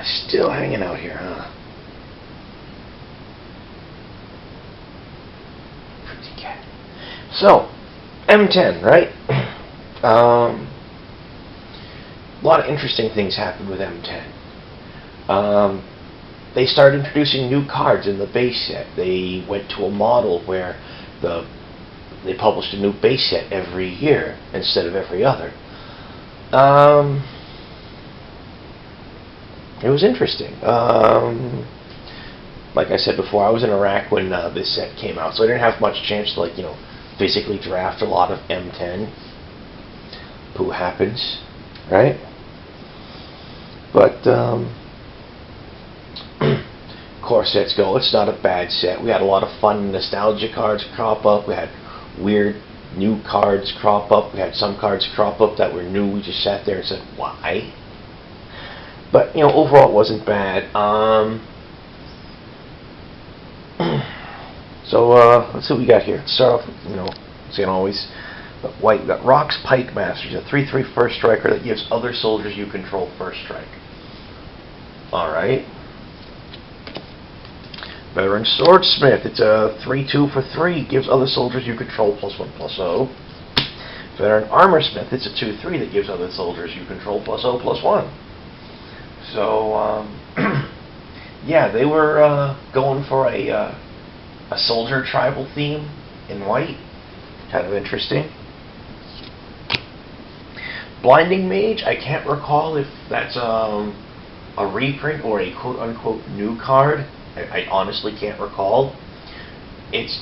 Still hanging out here, huh? Crazy cat. So, M10, right? A lot of interesting things happened with M10. They started introducing new cards in the base set. They went to a model where they published a new base set every year instead of every other. It was interesting. Like I said before, I was in Iraq when this set came out, so I didn't have much chance to, physically draft a lot of M10. Pooh happens, right? But core sets go. It's not a bad set. We had a lot of fun nostalgia cards crop up. We had weird new cards crop up. We had some cards crop up that were new. We just sat there and said, why? But, overall it wasn't bad. So, let's see what we got here. Let's start off with, saying always, white. We got Rock's Pike Master. He's a 3/3 first striker that gives other soldiers you control first strike. Alright. Veteran Swordsmith. It's a 3/2 for 3. Gives other soldiers you control +1/+0. Veteran Armorsmith. It's a 2/3 that gives other soldiers you control +0/+1. So, yeah, they were going for a soldier tribal theme in white. Kind of interesting. Blinding Mage. I can't recall if that's a reprint or a quote-unquote new card. I honestly can't recall. It's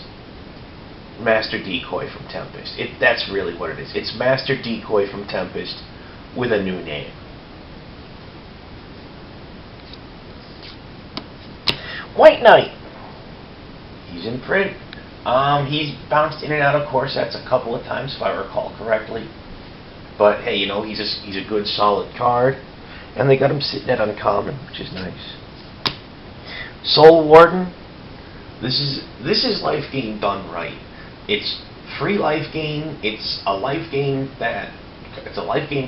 Master Decoy from Tempest. That's really what it is. It's Master Decoy from Tempest with a new name. White Knight. He's in print. He's bounced in and out of course that's a couple of times if I recall correctly. But hey, he's a good solid card. And they got him sitting at uncommon, which is nice. Soul Warden. This is life gain done right. It's free life gain. It's a life gain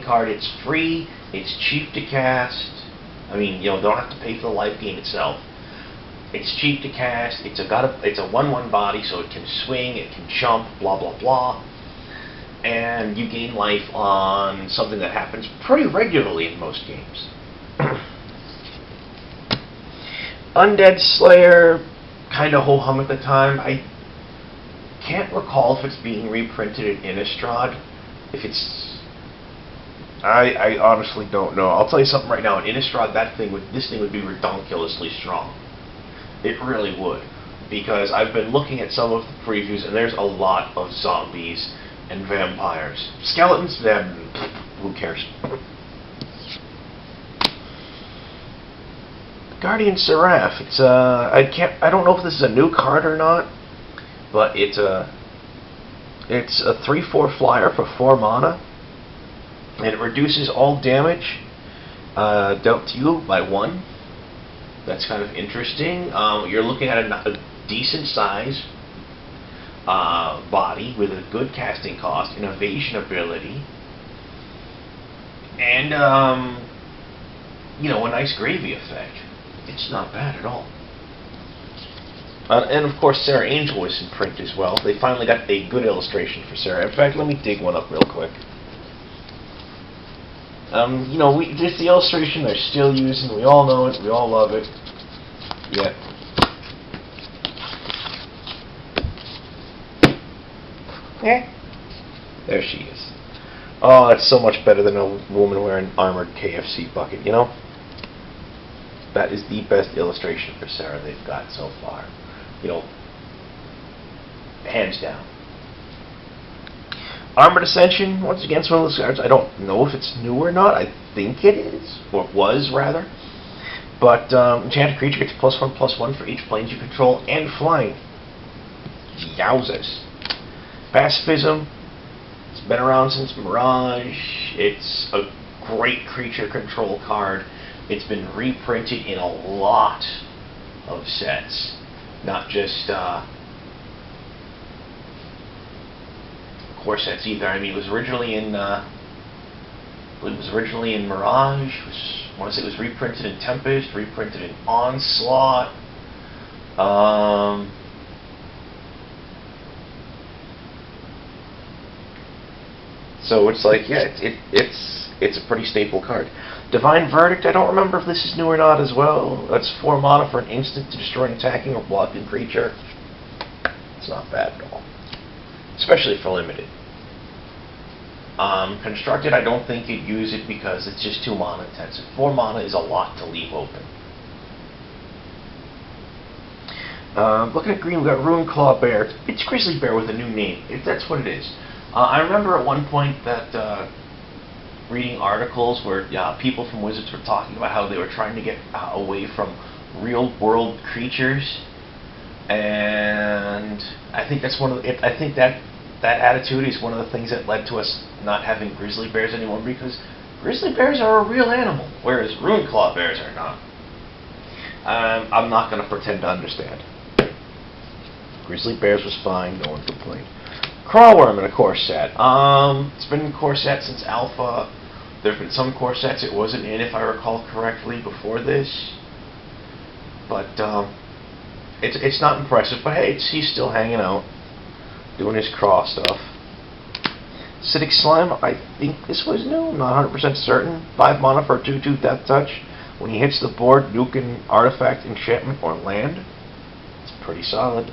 card. It's free. It's cheap to cast. I mean, don't have to pay for the life gain itself. It's cheap to cast. It's a 1/1 body, so it can swing, it can jump, blah blah blah. And you gain life on something that happens pretty regularly in most games. Undead Slayer, kind of ho-hum at the time. I can't recall if it's being reprinted in Innistrad. I honestly don't know. I'll tell you something right now. In Innistrad, this thing would be redonkulously strong. It really would, because I've been looking at some of the previews, and there's a lot of zombies and vampires. Skeletons, who cares? Guardian Seraph. It's I don't know if this is a new card or not, but it's a 3/4 flyer for 4 mana, and it reduces all damage dealt to you by 1. That's kind of interesting. You're looking at a decent size body with a good casting cost, an evasion ability, and a nice gravy effect. It's not bad at all. And of course, Sarah Angel is in print as well. They finally got a good illustration for Sarah. In fact, let me dig one up real quick. It's the illustration they're still using. We all know it. We all love it. Yeah. There she is. Oh, that's so much better than a woman wearing armored KFC bucket, That is the best illustration for Sarah they've got so far. Hands down. Armored Ascension, once again, it's one of those cards. I don't know if it's new or not. I think it is, or was, rather. But enchanted creature gets +1/+1 for each planes you control and flying. Yowzas. Pacifism. It's been around since Mirage. It's a great creature control card. It's been reprinted in a lot of sets, not just core sets either. I mean, it was originally in Mirage. It was I want to say it was reprinted in Tempest, reprinted in Onslaught. So it's like, yeah, it's a pretty staple card. Divine Verdict, I don't remember if this is new or not as well. That's 4 mana for an instant to destroy an attacking or blocking creature. It's not bad at all, especially for limited. Constructed, I don't think you'd use it because it's just 2 mana intensive. 4 mana is a lot to leave open. Looking at green, we've got Ruin Claw Bear. It's Grizzly Bear with a new name. That's what it is. I remember at one point that reading articles where people from Wizards were talking about how they were trying to get away from real-world creatures, and I think that's one of the, I think that attitude is one of the things that led to us not having grizzly bears anymore, because grizzly bears are a real animal, whereas Ruin Claw Bears are not. I'm not going to pretend to understand. Grizzly Bears was fine, no one complained. Crawworm in a core set. It's been in core set since Alpha. There's been some core sets it wasn't in, if I recall correctly, before this. But it's not impressive. But hey, he's still hanging out, doing his craw stuff. Acidic Slime, I think this was new. I'm not 100% certain. 5 mana for a 2/2 Death Touch. When he hits the board, nuke an artifact, enchantment, or land. It's pretty solid.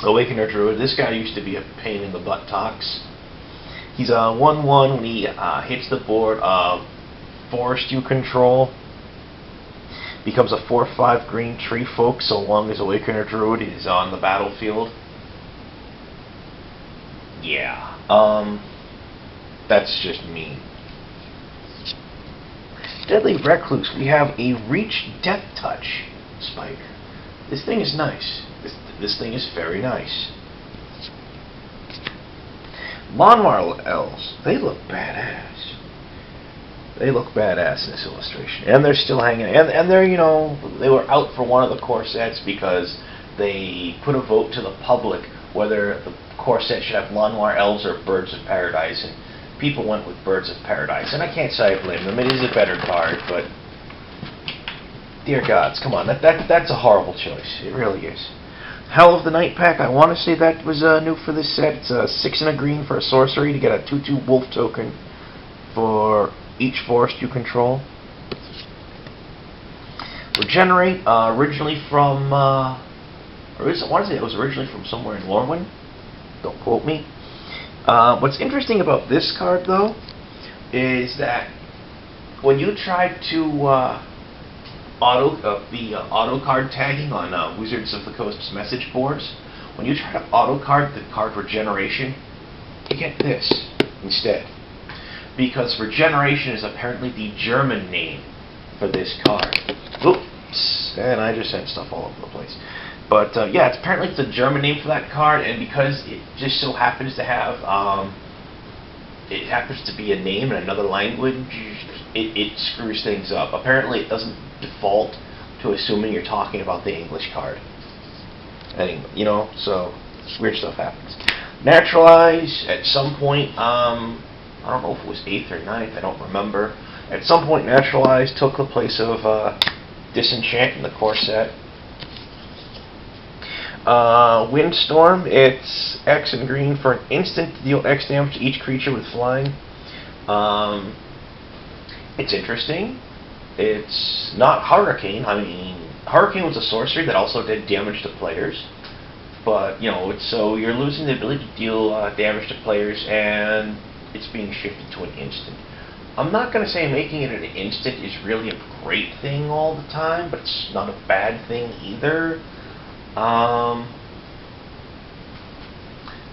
Awakener Druid. This guy used to be a pain in the buttocks. He's a 1/1 when he hits the board. Forest you control becomes a 4/5 green tree folk so long as Awakener Druid is on the battlefield. Yeah, that's just mean. Deadly Recluse. We have a Reach Death Touch spider. This thing is nice. This thing is very nice. Llanowar Elves. They look badass. They look badass in this illustration. And they're still hanging. And they're, you know, they were out for one of the core sets because they put a vote to the public whether the core set should have Llanowar Elves or Birds of Paradise. And people went with Birds of Paradise. And I can't say I blame them. It is a better card, but dear gods, come on. That's a horrible choice. It really is. Howl of the Night Pack, I want to say that was new for this set. It's a 6 and a green for a sorcery to get a 2/2 wolf token for each forest you control. Regenerate, originally from, I want to say it was originally from somewhere in Lorwyn. Don't quote me. What's interesting about this card, though, is that when you try to auto card tagging on Wizards of the Coast's message boards, when you try to auto card the card Regeneration, you get this instead, because Regeneration is apparently the German name for this card. Oops, and I just sent stuff all over the place. But yeah, apparently it's the German name for that card, and because it just so happens to have it happens to be a name in another language, it screws things up. Apparently it doesn't default to assuming you're talking about the English card. Anyway, you know, so weird stuff happens. Naturalize, at some point, I don't know if it was 8th or 9th, I don't remember. At some point, Naturalize took the place of Disenchant in the core set. Windstorm, it's X and green for an instant to deal X damage to each creature with flying. It's interesting. It's not Hurricane. I mean, Hurricane was a sorcery that also did damage to players. But, you know, so you're losing the ability to deal damage to players, and it's being shifted to an instant. I'm not going to say making it an instant is really a great thing all the time, but it's not a bad thing either. I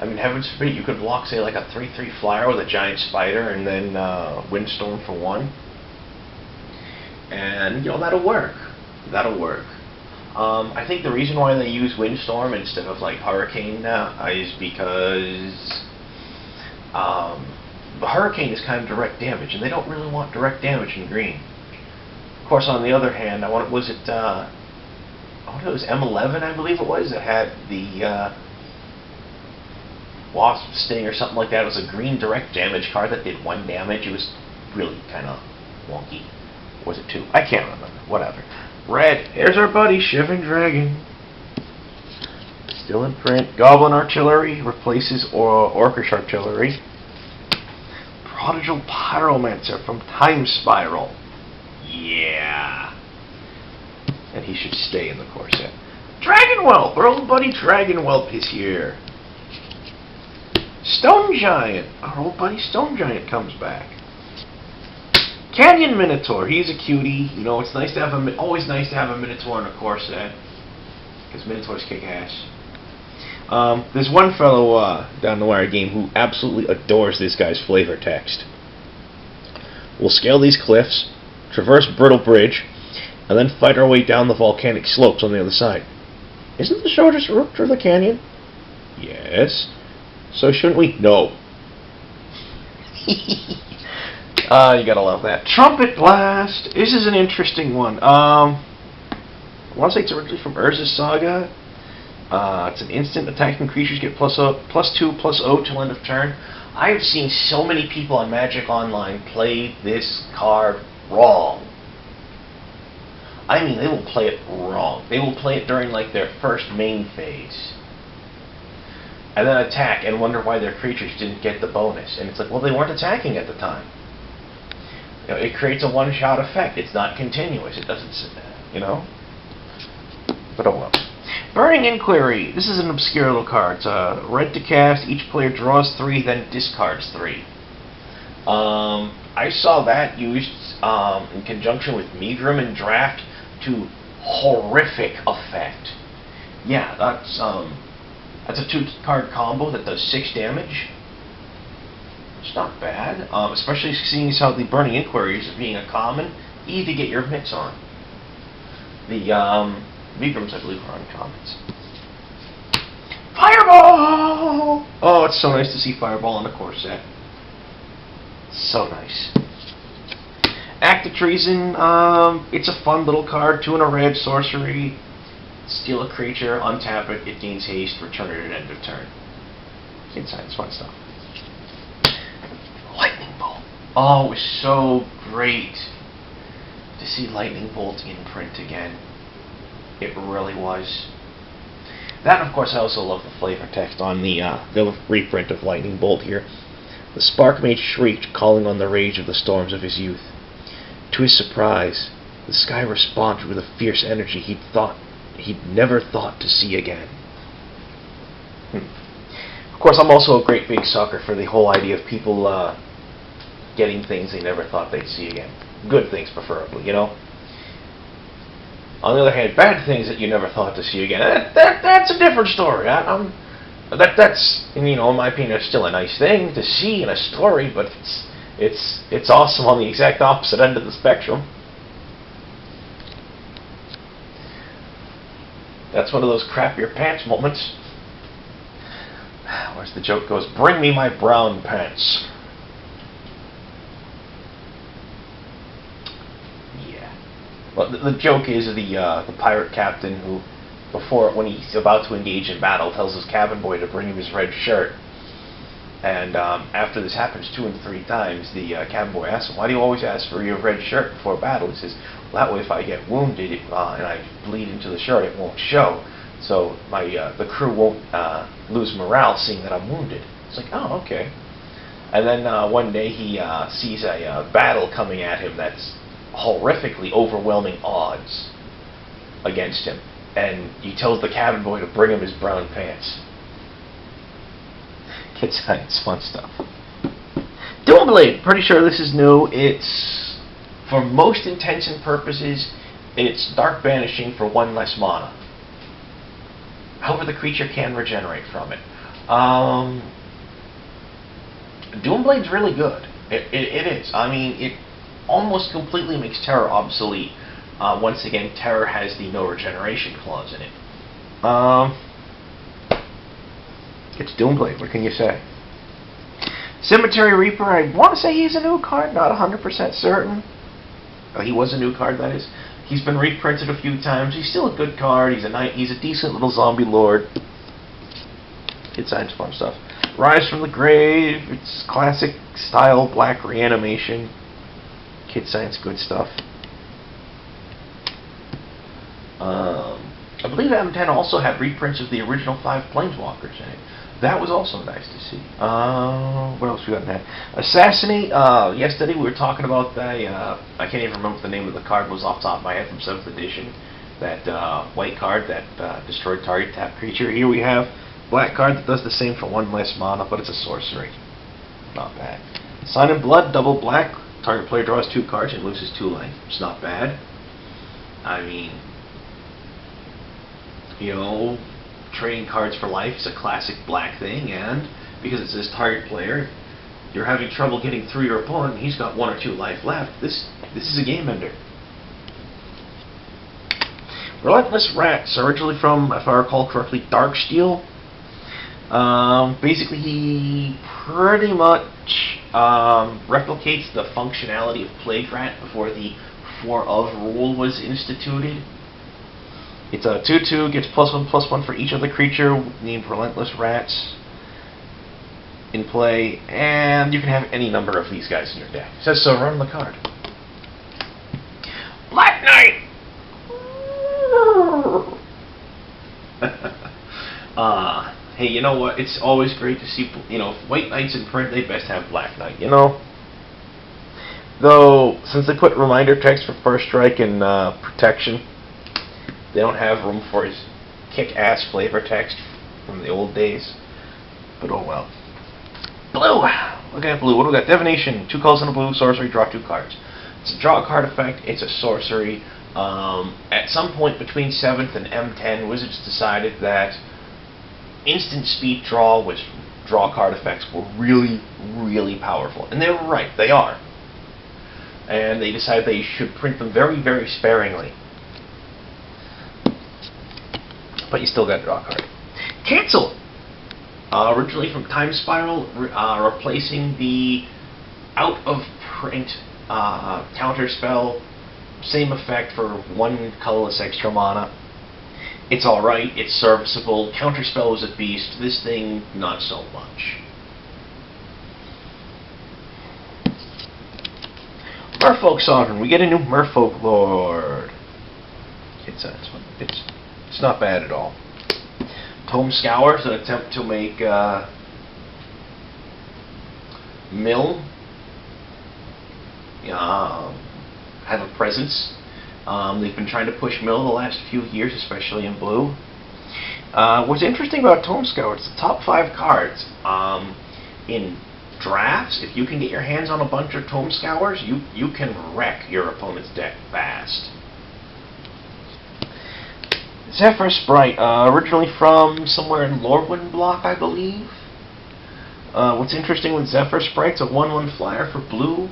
mean, heavens forbid, you could block, say, like a 3/3 flyer with a giant spider and then Windstorm for 1. And, you know, that'll work. That'll work. I think the reason why they use Windstorm instead of, like, Hurricane now is because the Hurricane is kind of direct damage, and they don't really want direct damage in green. Of course, on the other hand, it was M11, I believe it was, that had the Wasp Sting or something like that. It was a green direct damage card that did 1 damage. It was really kind of wonky. Was it 2? I can't remember. Whatever. Red. Here's our buddy, Shivin Dragon. Still in print. Goblin Artillery replaces Orcish Artillery. Prodigal Pyromancer from Time Spiral. Yeah. And he should stay in the core set. Dragonwhelp! Our old buddy Dragonwhelp is here. Stone Giant! Our old buddy Stone Giant comes back. Canyon Minotaur, he's a cutie. You know, it's nice to have always nice to have a Minotaur in a core set. Because Minotaurs kick ass. There's one fellow down the wire game who absolutely adores this guy's flavor text. We'll scale these cliffs, traverse Brittle Bridge, and then fight our way down the volcanic slopes on the other side. Isn't the shortest route through the canyon? Yes. So shouldn't we? No. You gotta love that. Trumpet Blast. This is an interesting one. I want to say it's originally from Urza's Saga. It's an instant. Attacking creatures get +2/+0 till end of turn. I have seen so many people on Magic Online play this card wrong. I mean, they will play it wrong. They will play it during like their first main phase, and then attack and wonder why their creatures didn't get the bonus. And it's like, well, they weren't attacking at the time. You know, it creates a one-shot effect. It's not continuous. It doesn't, you know. But oh well. Burning Inquiry. This is an obscure little card. It's red to cast. Each player draws 3, then discards 3. I saw that used in conjunction with Megrim and Draft to horrific effect. Yeah, that's a 2-card combo that does 6 damage. It's not bad, especially seeing as how the Burning Inquiries being a common, easy to get your mitts on. The Megrams, I believe, are uncommons. Fireball! Oh, it's so nice to see Fireball in the core set. So nice. Act of Treason, it's a fun little card, 2 and a red, sorcery. Steal a creature, untap it, it gains haste, return it at end of turn. Inside, it's fun stuff. Lightning Bolt. Oh, it was so great to see Lightning Bolt in print again. It really was. That, of course, I also love the flavor text on the reprint of Lightning Bolt here. The Spark Mage shrieked, calling on the rage of the storms of his youth. To his surprise, the sky responded with a fierce energy he'd never thought to see again. Of course, I'm also a great big sucker for the whole idea of people getting things they never thought they'd see again. Good things, preferably, you know? On the other hand, bad things that you never thought to see again, that's a different story. That's, you know, in my opinion, still a nice thing to see in a story, but it's awesome on the exact opposite end of the spectrum. That's one of those crap your pants moments. Where's the joke goes, bring me my brown pants. Yeah. Well, the joke is the pirate captain who, when he's about to engage in battle, tells his cabin boy to bring him his red shirt. And after this happens 2 and 3 times, the cabin boy asks him, why do you always ask for your red shirt before battle? He says, well, that way if I get wounded and I bleed into the shirt, it won't show. So the crew won't lose morale seeing that I'm wounded. It's like, oh, okay. And then one day he sees a battle coming at him that's horrifically overwhelming odds against him. And he tells the cabin boy to bring him his brown pants. It's fun stuff. Doomblade, pretty sure this is new. It's, for most intents and purposes, it's Dark Banishing for 1 less mana. However, the creature can regenerate from it. Doomblade's really good. It is. I mean, it almost completely makes Terror obsolete. Once again, Terror has the no regeneration clause in it. It's Doomblade, what can you say? Cemetery Reaper, I want to say he's a new card, not 100% certain. He was a new card, that is. He's been reprinted a few times. He's still a good card. He's a decent little zombie lord. It's fun stuff. Rise from the Grave, it's classic style black reanimation. Kid Science, good stuff. I believe M10 also had reprints of the original 5 Planeswalkers in it. That was also nice to see. What else we got in that? Assassinate. Yesterday we were talking about the. I can't even remember what the name of the card was off the top of my head from 7th edition. That white card that destroyed target tap creature. Here we have black card that does the same for 1 less mana, but it's a sorcery. Not bad. Sign in Blood, double black. Target player draws 2 cards and loses 2 life. It's not bad. I mean, you know, trading cards for life is a classic black thing, and because it says target player, you're having trouble getting through your opponent, he's got 1 or 2 life left. This is a game ender. Relentless Rats, originally from, if I recall correctly, Darksteel. Basically, he pretty much replicates the functionality of Plague Rat before the 4 of rule was instituted. It's a 2/2, gets +1/+1 for each other creature named Relentless Rats in play, and you can have any number of these guys in your deck. It says so, run the card. Black Knight! Hey, you know what? It's always great to see, you know, if White Knights in print, they best have Black Knight, you know? Though, since they put reminder text for First Strike and Protection, they don't have room for his kick-ass flavor text from the old days. But oh well. Blue! Look at blue. What do we got? Divination. 2 colors in a blue. Sorcery. Draw 2 cards. It's a draw card effect. It's a sorcery. At some point between 7th and M10, Wizards decided that instant speed draw card effects were really, really powerful. And they were right. They are. And they decided they should print them very, very sparingly. But you still got to draw a card. Cancel! Originally from Time Spiral, replacing the out-of-print counter spell. Same effect for 1 colorless extra mana. It's alright, it's serviceable. Counter spell is a beast. This thing, not so much. Merfolk Sovereign. We get a new Merfolk Lord. It's not bad at all. Tome Scour is an attempt to make Mill have a presence. They've been trying to push Mill the last few years, especially in blue. What's interesting about Tome Scour, it's the top 5 cards. In drafts, if you can get your hands on a bunch of Tome Scours, you can wreck your opponent's deck fast. Zephyr Sprite, originally from somewhere in Lorwyn Block, I believe. What's interesting with Zephyr Sprite, it's a 1/1 flyer for blue.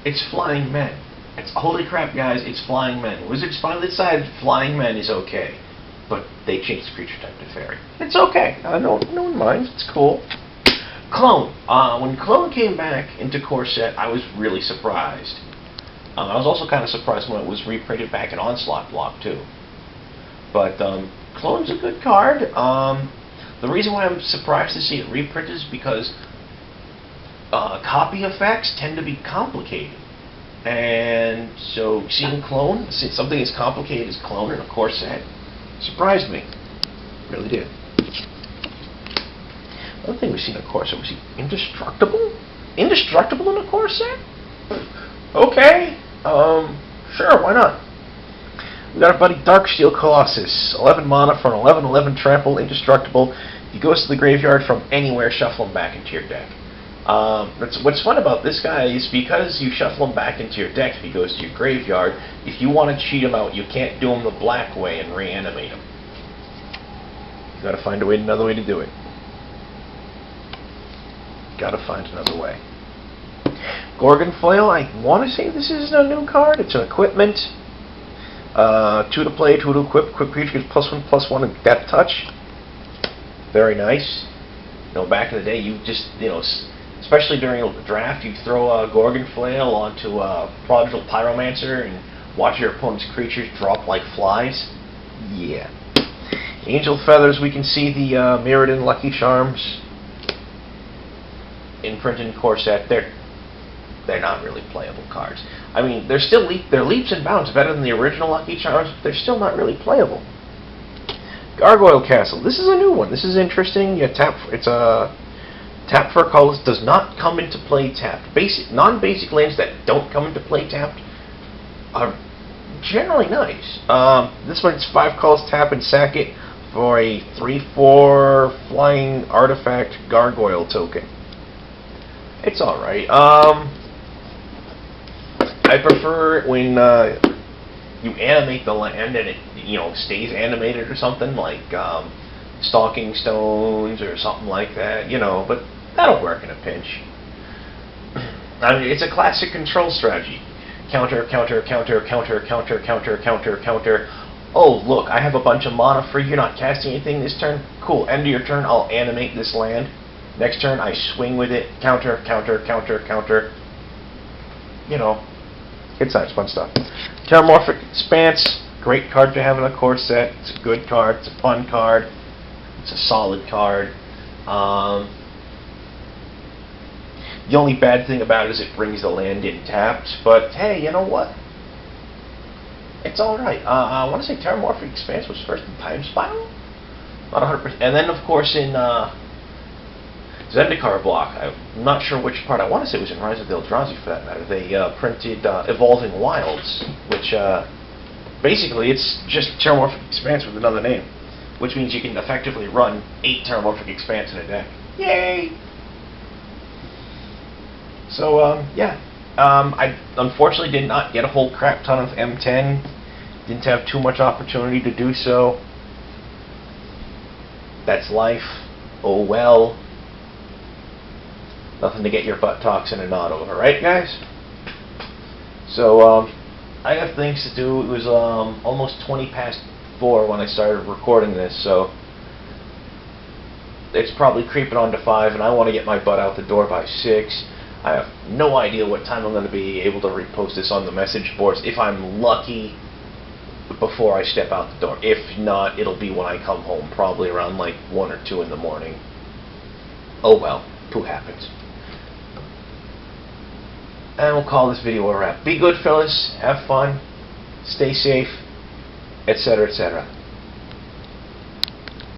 It's Flying Men. It's holy crap, guys, it's Flying Men. Wizards finally decided Flying Men is okay, but they changed the creature type to fairy. It's okay. No one minds. It's cool. Clone. When Clone came back into Core Set, I was really surprised. I was also kind of surprised when it was reprinted back in Onslaught Block, too. But Clone's a good card. The reason why I'm surprised to see it reprinted is because copy effects tend to be complicated. And so seeing Clone, something as complicated as Clone in a Core Set, surprised me. Really did. Another thing we've seen in a Core Set, was he Indestructible? Indestructible in a Core Set? Okay. Sure, why not? We got our buddy Darksteel Colossus. 11 mana for an 11/11 trample, indestructible. He goes to the graveyard from anywhere, shuffle him back into your deck. What's fun about this guy is because you shuffle him back into your deck if he goes to your graveyard, if you want to cheat him out, you can't do him the black way and reanimate him. You gotta find another way to do it. Gotta find another way. Gorgonfoil, I want to say this is a new card. It's an equipment. 2 to play, 2 to equip. Quick creature gets +1/+1 and Death Touch. Very nice. You know, back in the day, you just, you know, especially during the draft, you throw a Gorgonfoil onto a Prodigal Pyromancer and watch your opponent's creatures drop like flies. Yeah. Angel Feathers, we can see the Mirrodin Lucky Charms imprinted in Core Set. they're not really playable cards. I mean, they're leaps and bounds better than the original Lucky Charms, but they're still not really playable. Gargoyle Castle. This is a new one. This is interesting. You tap. It's a tap for a colorless. Does not come into play tapped. Non-basic lands that don't come into play tapped are generally nice. This one's 5 calls, tap and sack it for a 3/4 flying artifact gargoyle token. It's alright. I prefer it when you animate the land and it, stays animated or something, like Stalking Stones or something like that, but that'll work in a pinch. I mean, it's a classic control strategy. Counter, counter, counter, counter, counter, counter, counter, counter. Oh, look, I have a bunch of mana free. You're not casting anything this turn? Cool. End of your turn, I'll animate this land. Next turn, I swing with it. Counter, counter, counter, counter. Good times, fun stuff. Terramorphic Expanse. Great card to have in a core set. It's a good card. It's a fun card. It's a solid card. The only bad thing about it is it brings the land in tapped, but hey, you know what? It's alright. I want to say Terramorphic Expanse was first in Time Spiral? Not 100%. And then, of course, in Zendikar block, I'm not sure which part, I want to say it was in Rise of the Eldrazi for that matter, they printed Evolving Wilds, which basically it's just Terramorphic Expanse with another name, which means you can effectively run 8 Terramorphic Expanse in a deck. Yay! So, yeah. I unfortunately did not get a whole crap ton of M10. Didn't have too much opportunity to do so. That's life. Oh well. Nothing to get your butt talks in a knot over, right, guys? So, I have things to do. It was almost 20 past 4 when I started recording this, so it's probably creeping on to 5, and I want to get my butt out the door by 6. I have no idea what time I'm going to be able to repost this on the message boards. If I'm lucky, before I step out the door. If not, it'll be when I come home, probably around like 1 or 2 in the morning. Oh well, poo happens. And we'll call this video a wrap. Be good, fellas. Have fun. Stay safe, etc., etc.